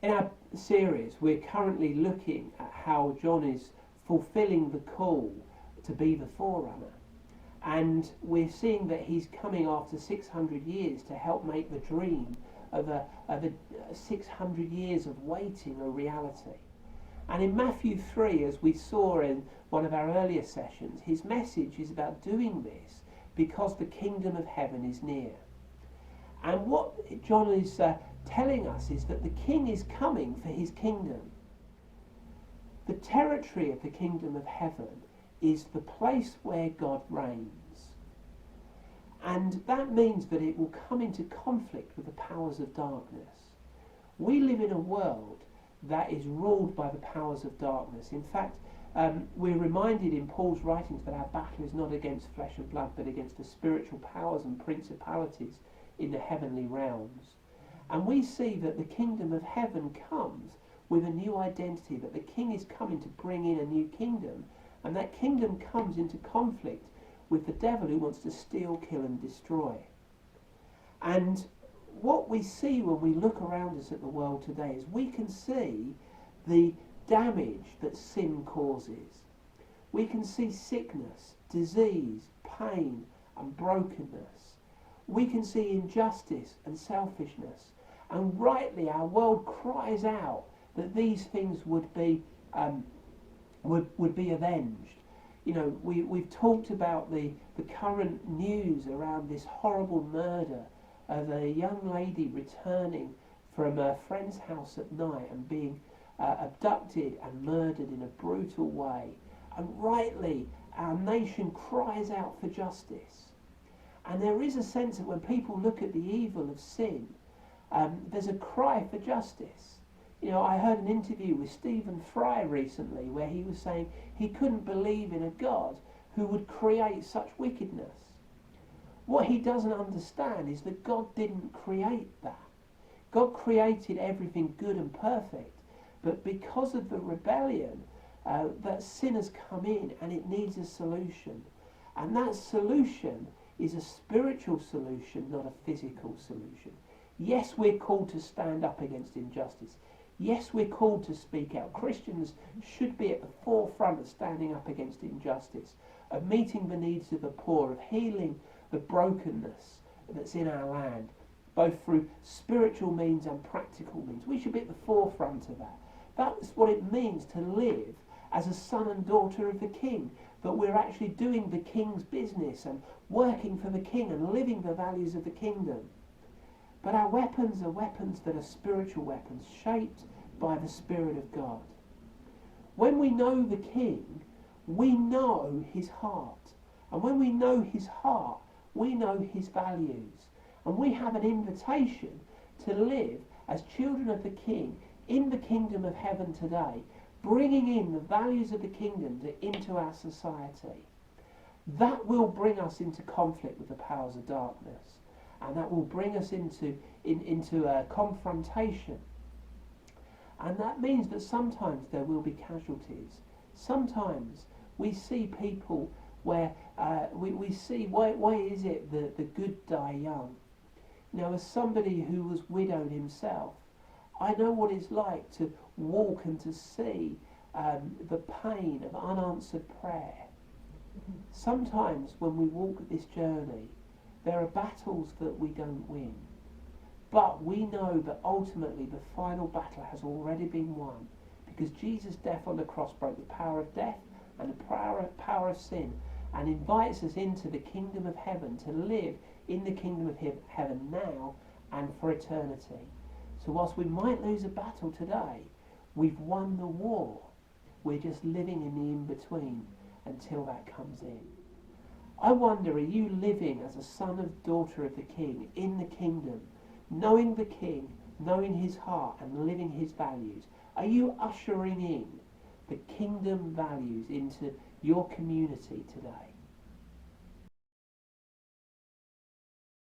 In our series, we're currently looking at how John is fulfilling the call to be the Forerunner. And we're seeing that he's coming after 600 years to help make the dream of a 600 years of waiting a reality. And in Matthew 3, as we saw in one of our earlier sessions, his message is about doing this because the kingdom of heaven is near. And what John is telling us is that the king is coming for his kingdom. The territory of the kingdom of heaven is the place where God reigns. And that means that it will come into conflict with the powers of darkness. We live in a world that is ruled by the powers of darkness. In fact, we're reminded in Paul's writings that our battle is not against flesh and blood, but against the spiritual powers and principalities in the heavenly realms. And we see that the kingdom of heaven comes with a new identity, that the king is coming to bring in a new kingdom, and that kingdom comes into conflict with the devil who wants to steal, kill and destroy. And what we see when we look around us at the world today is we can see the damage that sin causes. We can see sickness, disease, pain and brokenness. We can see injustice and selfishness. And rightly our world cries out that these things would be avenged. You know, we've talked about the current news around this horrible murder of a young lady returning from a friend's house at night and being abducted and murdered in a brutal way. And rightly, our nation cries out for justice. And there is a sense that when people look at the evil of sin, there's a cry for justice. You know, I heard an interview with Stephen Fry recently where he was saying he couldn't believe in a God who would create such wickedness. What he doesn't understand is that God didn't create that. God created everything good and perfect, but because of the rebellion, that sin has come in and it needs a solution. And that solution is a spiritual solution, not a physical solution. Yes, we're called to stand up against injustice. Yes, we're called to speak out. Christians should be at the forefront of standing up against injustice, of meeting the needs of the poor, of healing the brokenness that's in our land, both through spiritual means and practical means. We should be at the forefront of that. That's what it means to live as a son and daughter of the king, that we're actually doing the king's business and working for the king and living the values of the kingdom. But our weapons are weapons that are spiritual weapons, shaped by the Spirit of God. When we know the King, we know his heart. And when we know his heart, we know his values. And we have an invitation to live as children of the King in the kingdom of heaven today, bringing in the values of the kingdom into our society. That will bring us into conflict with the powers of darkness. And that will bring us into a confrontation. And that means that sometimes there will be casualties. Sometimes we see people where we see, why is it that the good die young? You know, as somebody who was widowed himself, I know what it's like to walk and to see the pain of unanswered prayer. Sometimes when we walk this journey, there are battles that we don't win. But we know that ultimately the final battle has already been won, because Jesus' death on the cross broke the power of death and the power of sin, and invites us into the kingdom of heaven to live in the kingdom of heaven now and for eternity. So whilst we might lose a battle today, we've won the war. We're just living in the in-between until that comes in. I wonder, are you living as a son or daughter of the King in the kingdom, knowing the King, knowing his heart and living his values? Are you ushering in the kingdom values into your community today?